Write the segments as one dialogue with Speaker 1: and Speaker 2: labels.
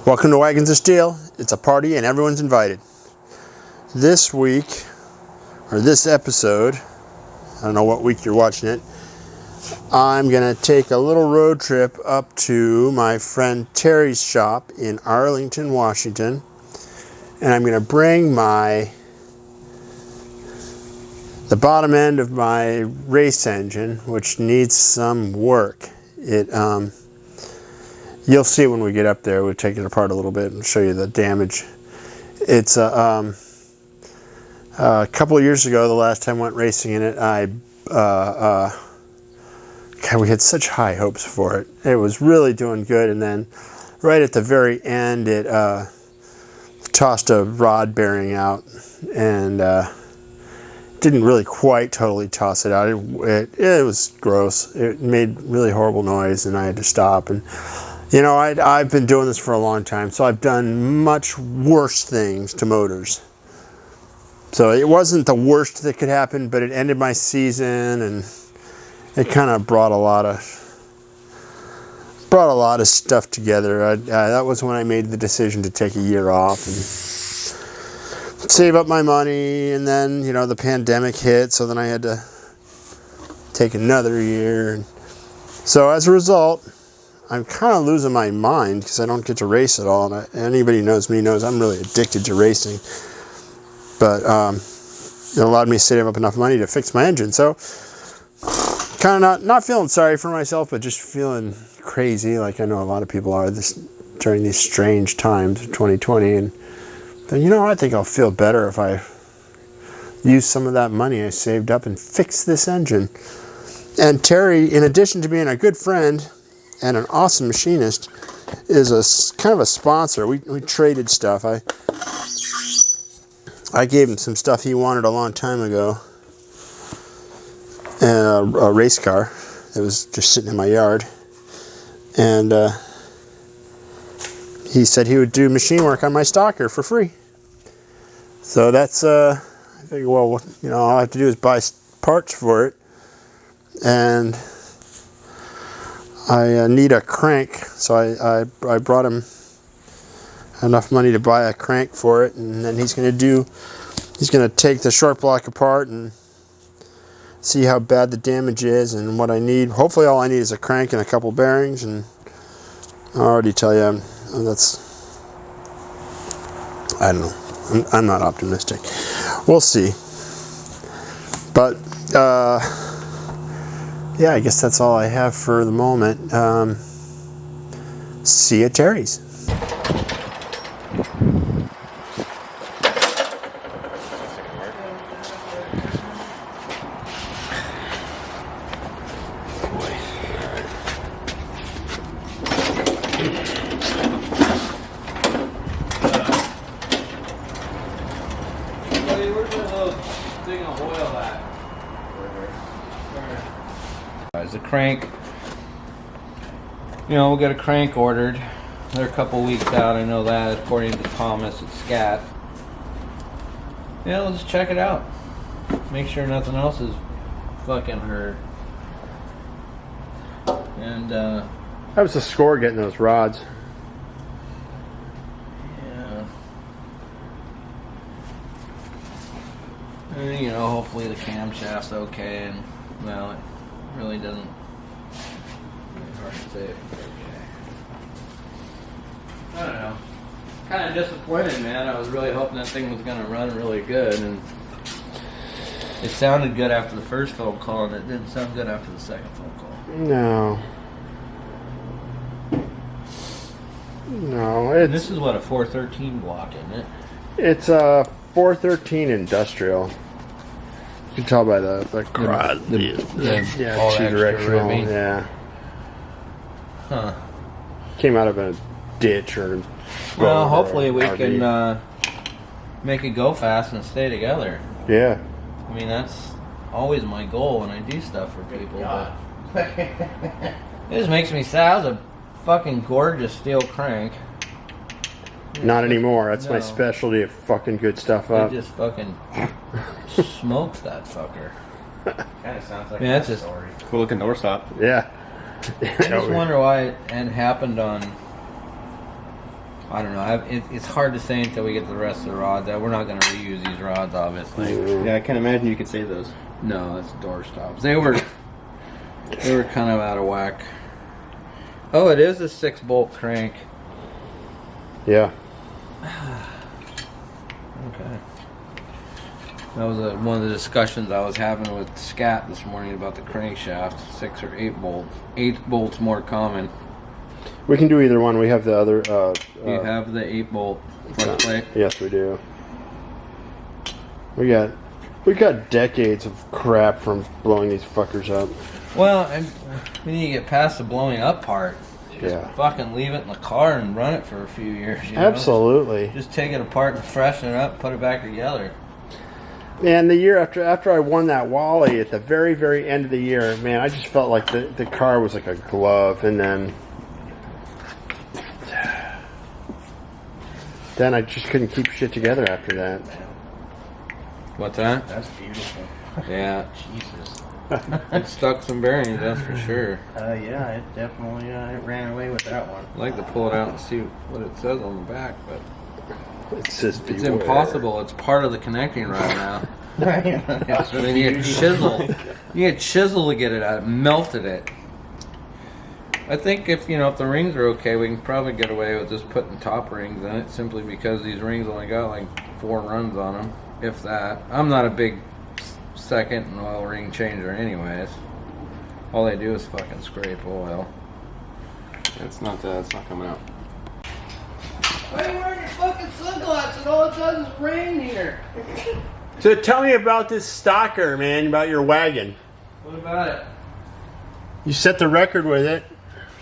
Speaker 1: Welcome to Wagons of Steel. It's a party and everyone's invited. This week, or this episode, I don't know what week you're watching it, I'm going to take a little road trip up to my friend Terry's shop in Arlington, Washington. And I'm going to bring the bottom end of my race engine, which needs some work. You'll see when we get up there. We'll take it apart a little bit and show you the damage. It's a couple of years ago, the last time I went racing in it, God, we had such high hopes for it. It was really doing good, and then right at the very end, it tossed a rod bearing out, and didn't really quite totally toss it out. It was gross. It made really horrible noise, and I had to stop. And you know, I've been doing this for a long time, so I've done much worse things to motors. So it wasn't the worst that could happen, but it ended my season, and it kind of brought a lot of stuff together. That was when I made the decision to take a year off and save up my money, and then, you know, the pandemic hit, so then I had to take another year. And so as a result, I'm kind of losing my mind because I don't get to race at all. And anybody who knows me knows I'm really addicted to racing. But it allowed me to save up enough money to fix my engine. So kind of not feeling sorry for myself, but just feeling crazy, like I know a lot of people are during these strange times of 2020. And you know, I think I'll feel better if I use some of that money I saved up and fix this engine. And Terry, in addition to being a good friend and an awesome machinist, is a kind of a sponsor. We traded stuff. I gave him some stuff he wanted a long time ago, and a race car that was just sitting in my yard, and he said he would do machine work on my stalker for free. So that's I figured, well, you know, all I have to do is buy parts for it, and I need a crank, so I brought him enough money to buy a crank for it, and then he's going to take the short block apart and see how bad the damage is and what I need. Hopefully all I need is a crank and a couple bearings, and I'll already tell you, I don't know. I'm not optimistic. We'll see. But yeah, I guess that's all I have for the moment. See you at Terry's.
Speaker 2: Where's the little thing of oil at? There's a crank. You know, we'll get a crank ordered. They're a couple weeks out, I know that, according to Thomas at Scat. Yeah, let's check it out. Make sure nothing else is fucking hurt. And,
Speaker 1: How was the score getting those rods?
Speaker 2: yeah. And, you know, hopefully the camshaft's okay, and, well, it really doesn't. It's hard to say if it's okay. I don't know. Kind of disappointed, man. I was really hoping that thing was going to run really good, and it sounded good after the first phone call, and it didn't sound good after the second phone call.
Speaker 1: No,
Speaker 2: And this is what, a 413 block, isn't it?
Speaker 1: it's a 413 industrial. You can tell by the garage. Yeah,
Speaker 2: all
Speaker 1: two-directional.
Speaker 2: extra
Speaker 1: Yeah.
Speaker 2: Huh.
Speaker 1: Came out of a ditch or.
Speaker 2: Well, hopefully we
Speaker 1: RV.
Speaker 2: can make it go fast and stay together.
Speaker 1: Yeah.
Speaker 2: I mean, that's always my goal when I do stuff for people. But it just makes me sad. That was a fucking gorgeous steel crank.
Speaker 1: Not anymore. That's my
Speaker 2: No.
Speaker 1: specialty of fucking good stuff
Speaker 2: It
Speaker 1: up.
Speaker 2: just fucking smoked that fucker.
Speaker 3: Kind of sounds like
Speaker 2: Yeah,
Speaker 3: a
Speaker 2: that's just-
Speaker 3: story.
Speaker 4: Cool looking doorstop.
Speaker 1: Yeah.
Speaker 2: I just wonder why it happened on I don't know. It's hard to say until we get the rest of the rods out. We're not going to reuse these rods, obviously.
Speaker 3: Yeah, I can imagine you could save those.
Speaker 2: No, it's door stops. They were kind of out of whack. Oh, it is a 6-bolt crank.
Speaker 1: Yeah.
Speaker 2: Okay. That was one of the discussions I was having with Scat this morning about the crankshaft. 6 or 8 bolts. 8 bolts more common.
Speaker 1: We can do either one. We have the other.
Speaker 2: You have the 8-bolt front plate?
Speaker 1: Yes, we do. We got decades of crap from blowing these fuckers up.
Speaker 2: Well, we need to get past the blowing up part. Just
Speaker 1: Yeah.
Speaker 2: fucking leave it in the car and run it for a few years. You know?
Speaker 1: Absolutely.
Speaker 2: Just take it apart and freshen it up, put it back together.
Speaker 1: And the year after I won that Wally, at the very, very end of the year, man, I just felt like the car was like a glove. And then I just couldn't keep shit together after that.
Speaker 2: What's that?
Speaker 3: That's beautiful.
Speaker 2: Yeah.
Speaker 3: Jesus.
Speaker 2: It stuck some bearings, that's for sure.
Speaker 3: Yeah, it definitely it ran away with that one.
Speaker 2: I'd like to pull it out and see what it says on the back, but
Speaker 1: It says
Speaker 2: it's
Speaker 1: beware.
Speaker 2: impossible. It's part of the connecting rod now.
Speaker 3: It's
Speaker 2: So then you get chisel. You get chisel to get it out. It melted it. I think if the rings are okay, we can probably get away with just putting top rings in it, simply because these rings only got like 4 runs on them, if that. I'm not a big second and oil ring changer anyways. All they do is fucking scrape oil.
Speaker 3: It's not coming out.
Speaker 2: Why are you wearing your fucking sunglasses? All it does is rain here.
Speaker 1: So tell me about this stalker, man, about your wagon.
Speaker 2: What about it?
Speaker 1: You set the record with it.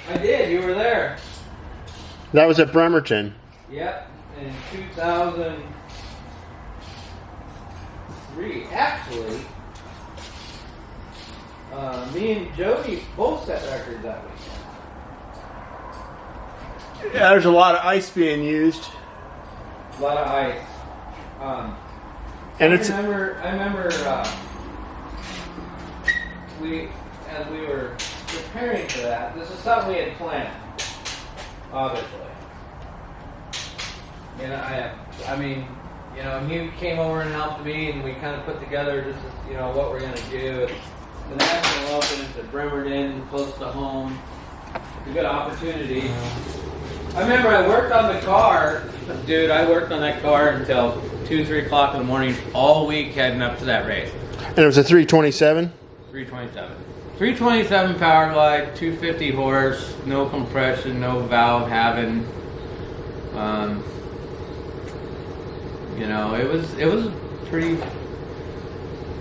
Speaker 2: I did. You were there.
Speaker 1: That was at Bremerton.
Speaker 2: Yep. In 2003. Actually, me and Jody both set records that weekend.
Speaker 1: Yeah, there's a lot of ice being used.
Speaker 2: A lot of ice.
Speaker 1: And
Speaker 2: I remember as we were preparing for that, this is something we had planned, obviously. He came over and helped me, and we kind of put together just what we're going to do. The National Open is at Bremerton, close to home. It's a good opportunity. I remember I worked on the car, dude. I worked on that car until 2, 3 o'clock in the morning all week heading up to that race.
Speaker 1: And it was a 327?
Speaker 2: 327. 327 power glide, 250 horse, no compression, no valve having. It was a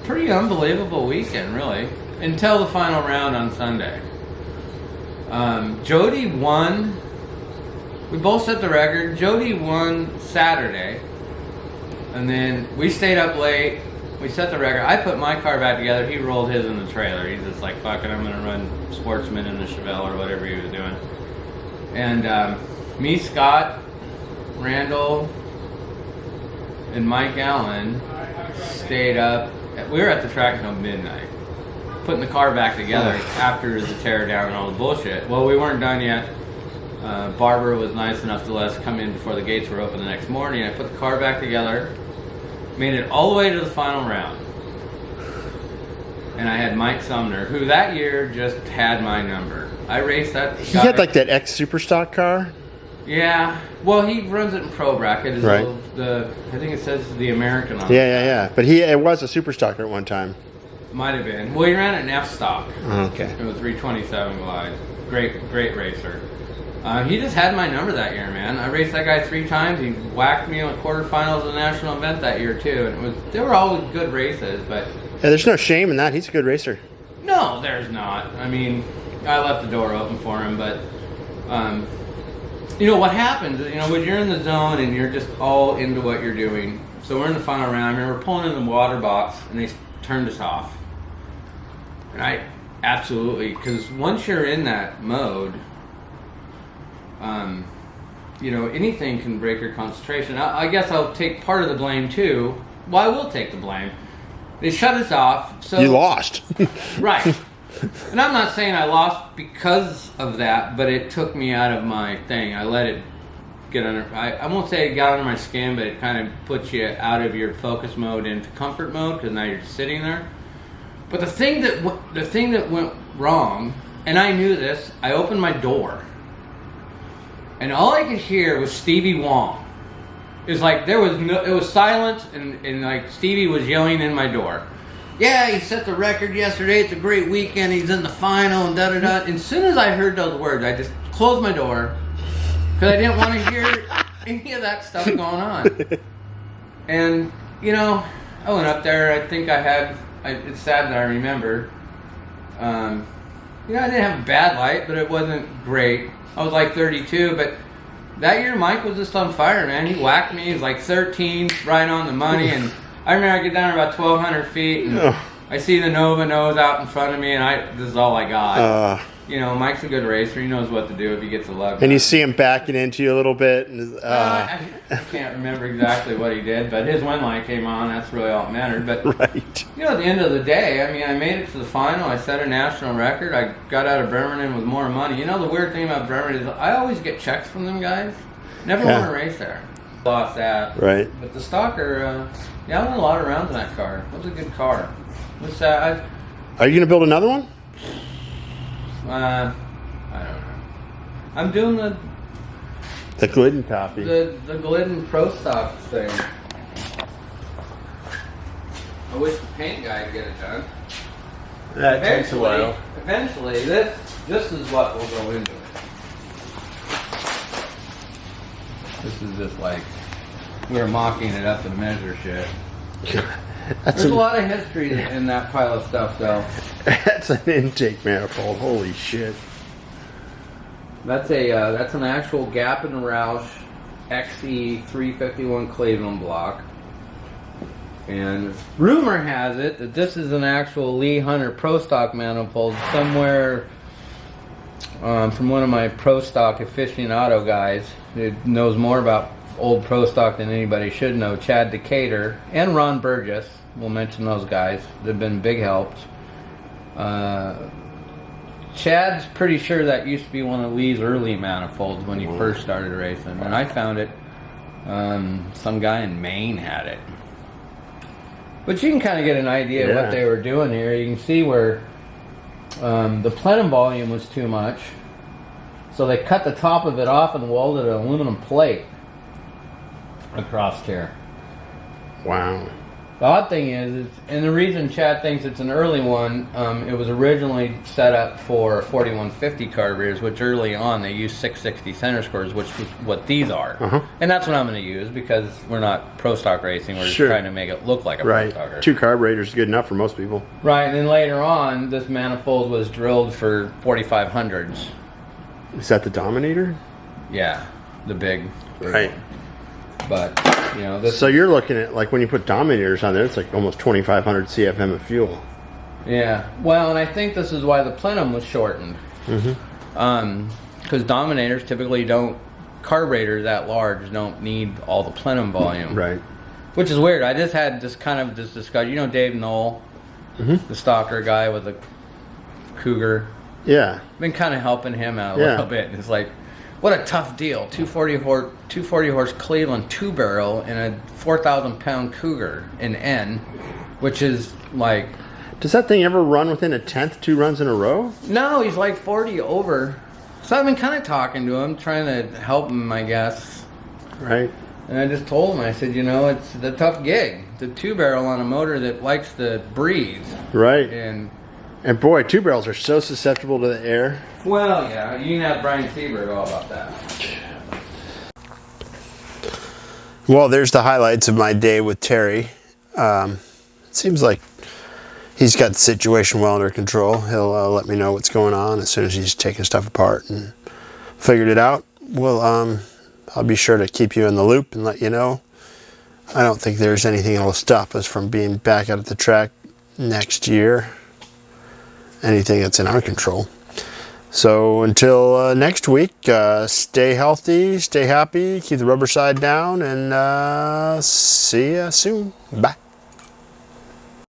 Speaker 2: pretty unbelievable weekend, really, until the final round on Sunday. Jody won. We both set the record. Jody won Saturday, and then we stayed up late. We set the record. I put my car back together. He rolled his in the trailer. He's just like, fuck it, I'm going to run Sportsman in the Chevelle or whatever he was doing. And me, Scott, Randall, and Mike Allen stayed up. We were at the track until midnight, putting the car back together after the tear down and all the bullshit. Well, we weren't done yet. Barbara was nice enough to let us come in before the gates were open the next morning. I put the car back together, made it all the way to the final round. And I had Mike Sumner, who that year just had my number. I raced that guy.
Speaker 1: He had like that X Superstock car?
Speaker 2: Yeah. Well, he runs it in Pro Bracket. His
Speaker 1: Right.
Speaker 2: I think it says the American on it.
Speaker 1: Yeah. But it was a Superstocker at one time.
Speaker 2: Might have been. Well, he ran it in F-Stock.
Speaker 1: Okay.
Speaker 2: It was 327 glide. Great racer. He just had my number that year, man. I raced that guy 3 times. He whacked me on quarterfinals of the national event that year too, and they were always good races. But
Speaker 1: Yeah, there's no shame in that. He's a good racer.
Speaker 2: no, there's not. I mean, I left the door open for him, but what happens is, when you're in the zone and you're just all into what you're doing. So we're in the final round. I remember pulling in the water box, and they turned us off. And I absolutely, because once you're in that mode, anything can break your concentration. I guess I'll take part of the blame too. Well, I will take the blame. They shut us off. So
Speaker 1: You lost.
Speaker 2: right. And I'm not saying I lost because of that, but it took me out of my thing. I let it get under. I won't say it got under my skin, but it kind of puts you out of your focus mode into comfort mode because now you're just sitting there. But the thing that went wrong, and I knew this, I opened my door, and all I could hear was Stevie Wong. It was like it was silent, and like Stevie was yelling in my door. Yeah, he set the record yesterday. It's a great weekend. He's in the final and da da da. And as soon as I heard those words, I just closed my door because I didn't want to hear any of that stuff going on. And you know, I went up there. I think it's sad that I remember. You know, I didn't have a bad light, but it wasn't great. I was like 32, but that year Mike was just on fire, man. He whacked me. He was like 13, right on the money, and I remember I get down to about 1,200 feet, and I see the Nova nose out in front of me, and this is all I got. You know, Mike's a good racer. He knows what to do if he gets a lug.
Speaker 1: And you see him backing into you a little bit. And,
Speaker 2: I can't remember exactly what he did, but his wind light came on. That's really all that mattered. But
Speaker 1: right.
Speaker 2: You know, at the end of the day, I mean, I made it to the final. I set a national record. I got out of Bremerton with more money. You know, the weird thing about Bremerton is I always get checks from them guys. Never want to race there. Lost that.
Speaker 1: Right.
Speaker 2: But the Stalker, I went a lot of rounds in that car. It was a good car. It was,
Speaker 1: Are you going to build another one?
Speaker 2: I don't know. I'm doing
Speaker 1: the Glidden copy.
Speaker 2: The Glidden Pro Stock thing. I wish the paint guy could get it done.
Speaker 1: That takes a while.
Speaker 2: Eventually, this is what will go into it. This is just like we're mocking it up to measure shit. There's a lot of history in that pile of stuff, though.
Speaker 1: That's an intake manifold. Holy shit!
Speaker 2: That's an actual Gap and Roush XE 351 Cleveland block. And rumor has it that this is an actual Lee Hunter Pro Stock manifold somewhere from one of my Pro Stock aficionado guys who knows more about old Pro Stock than anybody should know, Chad Decatur and Ron Burgess. We'll mention those guys. They've been big helps. Chad's pretty sure that used to be one of Lee's early manifolds when he first started racing. And I found it, some guy in Maine had it. But you can kind of get an idea of what they were doing here. You can see where the plenum volume was too much. So they cut the top of it off and welded an aluminum plate across here.
Speaker 1: Wow.
Speaker 2: The odd thing is, and the reason Chad thinks it's an early one, it was originally set up for 4150 carburetors, which early on they used 660 center squares, which is what these are. And that's what I'm going to use because we're not Pro Stock racing. We're just trying to make it look like a Pro Stocker.
Speaker 1: 2 carburetors is good enough for most people.
Speaker 2: Right, and then later on, this manifold was drilled for 4500s.
Speaker 1: Is that the Dominator?
Speaker 2: Yeah, the big.
Speaker 1: Right.
Speaker 2: One. But, you know, this.
Speaker 1: So you're looking at, like, when you put Dominators on there, it's like almost 2,500 CFM of fuel.
Speaker 2: Yeah. Well, and I think this is why the plenum was shortened. Because Dominators typically carburetors that large don't need all the plenum volume.
Speaker 1: Right.
Speaker 2: Which is weird. I just had this discussion. You know Dave Knoll, the stalker guy with the Cougar?
Speaker 1: Yeah.
Speaker 2: I've been kind of helping him out a little bit. It's like, what a tough deal. 240 horse Cleveland 2-barrel and a 4,000 pound Cougar in N, which is like.
Speaker 1: Does that thing ever run within a tenth 2 runs in a row?
Speaker 2: No, he's like 40 over. So I've been kind of talking to him, trying to help him, I guess.
Speaker 1: Right.
Speaker 2: And I just told him, I said, you know, it's a tough gig. It's a 2-barrel on a motor that likes to breathe.
Speaker 1: Right.
Speaker 2: And
Speaker 1: boy, 2-barrels are so susceptible to the air.
Speaker 2: Well, yeah, you can have Brian Seberg all about that.
Speaker 1: Well, there's the highlights of my day with Terry. It seems like he's got the situation well under control. He'll let me know what's going on as soon as he's taken stuff apart and figured it out. Well, I'll be sure to keep you in the loop and let you know. I don't think there's anything that will stop us from being back out at the track next year. Anything that's in our control. So until next week, stay healthy, stay happy, keep the rubber side down, and see you soon. Bye.